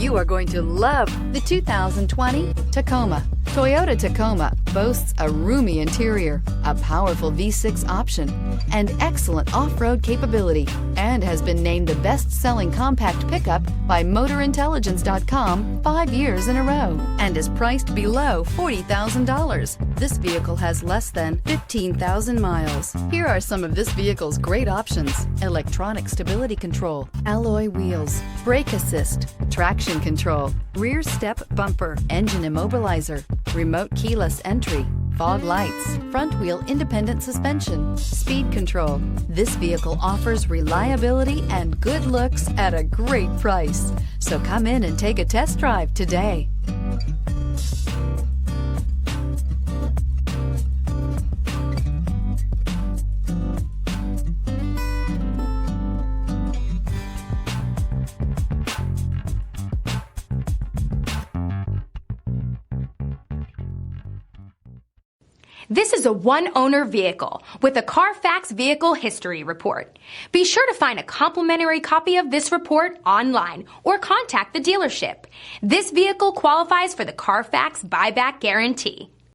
You are going to love the 2020 Tacoma. Toyota Tacoma boasts a roomy interior, a powerful V6 option, and excellent off-road capability, and has been named the best-selling compact pickup by MotorIntelligence.com 5 years in a row, and is priced below $40,000. This vehicle has less than 15,000 miles. Here are some of this vehicle's great options: electronic stability control, alloy wheels, brake assist, traction control, rear step bumper, engine immobilizer, remote keyless entry, fog lights, front wheel independent suspension, speed control. This vehicle offers reliability and good looks at a great price. So come in and take a test drive today. This is a one-owner vehicle with a CARFAX Vehicle History Report. Be sure to find a complimentary copy of this report online or contact the dealership. This vehicle qualifies for the CARFAX Buyback Guarantee.